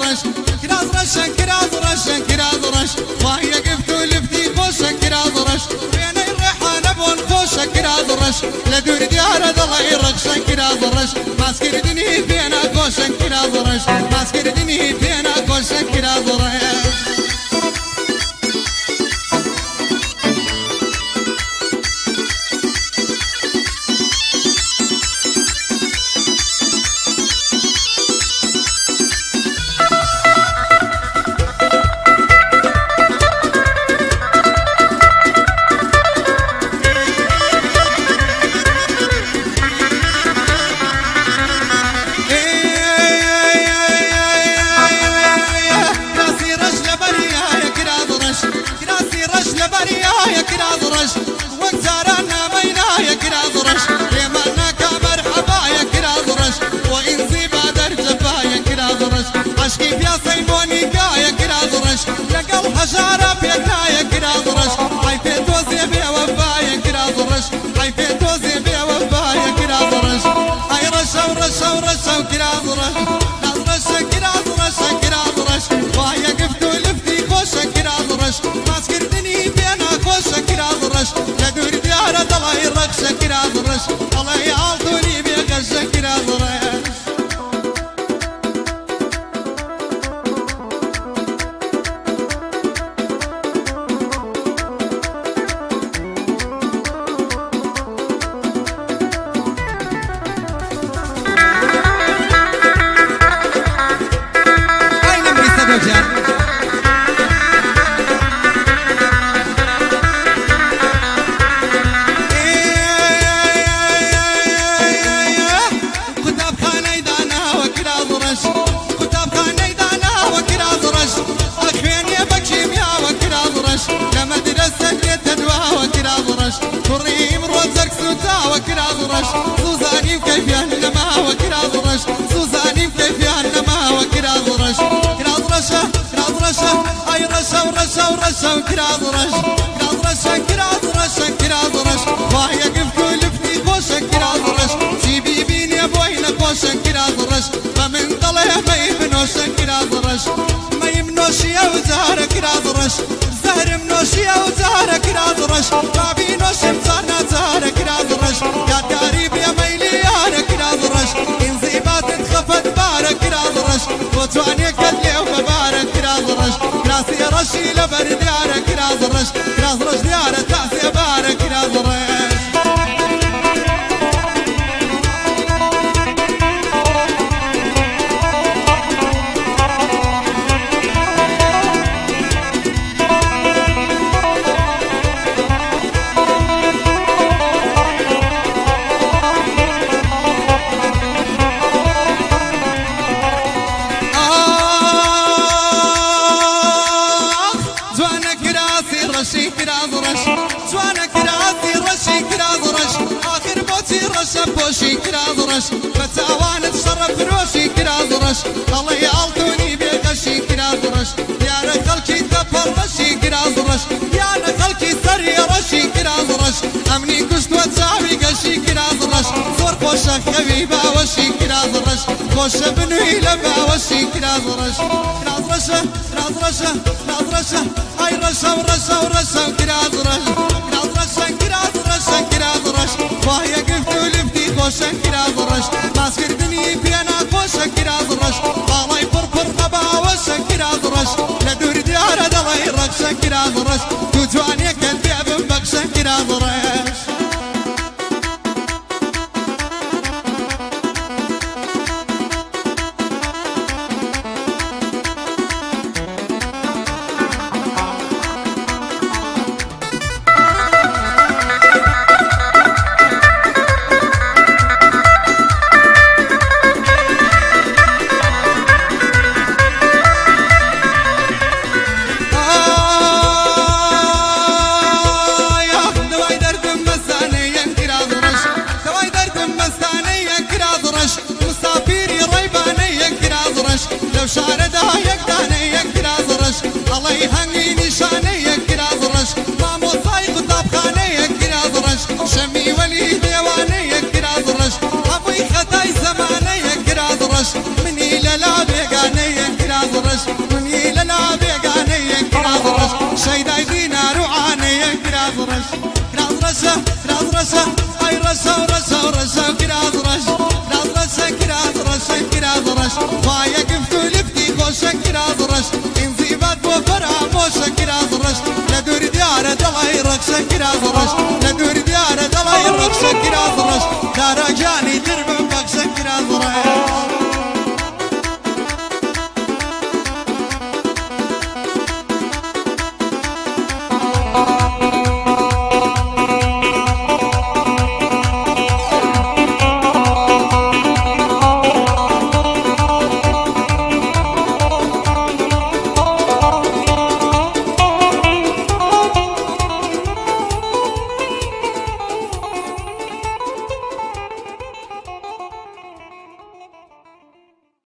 رش كراز رش كراز رش كراز رش وهي قفت ولفتي خوش كراز رش بين الريحان ابون خوش كراز رش لدور ديار الله يرقش كراز رش ماسكر دني فينا خوش كراز رش ماسكر دني فينا خوش كراز رش حجارة بيدنا يا كراز رش عيفي توزي بيا وفايا كراز رش عيفي توزي بيا وفايا كراز رش اي رشا ورشا ورشا وكراز رش كراز رش كراز رش كراز رش وهي قفتو لفتي خوش كراز رش ماسكر دني بينا خوش كراز رش لدور ديارة الله يرقش كراز رش الله يعطوني بيغش كراز رش سوزاني كيف يهنما وكراز رش سوزاني كيف يهنما وكراز رش كراز رشا كراز رشا اي رشا ورشا ورشا وكراز رش كراز رشا كراز رشا كراز رش وهي قفتو لفتي خوش كراز رش سيبي بيني يا بوينا خوش كراز رش فمن طلع ما يبنوش كراز رش ما يمنوش يا وزهر كراز رش زهر منوش يا وزهر كراز رش ما بينوش مزارنا زهر كراز رش يا تاريب يا ميلي يا كراز رش انزيبات انخفت بارك كراز رش وتواني كدلي وبارك كراز رش كراسي رشي لبر ديار كراز رش كراز رش ديار تاسي بارك كراز رش بوشي كراز رش فتاوان تشرف روشي كراز رش الله يعطوني بغشي كراز رش يا خلقي تفر رشي كراز رش يا خلقي سري رشي كراز رش امني كشت وتساوي قشي كراز رش صور خوشة خبيبة وشي كراز رش خوشة بنوي لبا وشي كراز رش كراز رشة كراز رشة كراز رشة اي رشة ورشة ورشة كراز رش كراز رشة كراز رشة كراز رش وهي قفتو لفتي خوش كراز رش ماسكر دني بينا خوش كراز رش الله يفرفر غبا وش كراز رش لدور ديار الله يرقش كراز رش تواني كنتي بمبكش كراز رش مني للا بيقاني كراز رش مني للا بيقاني كراز رش شيداي فينا روعاني كراز رش كراز رش كراز رش اي رشا ورشا ورشا كراز رش كراز رش كراز رش كراز رش فايا قفتو لفتي خوش كراز رش انزيبات بوفرها موش كراز رش لدور ديارة الله يرقش كراز رش لدور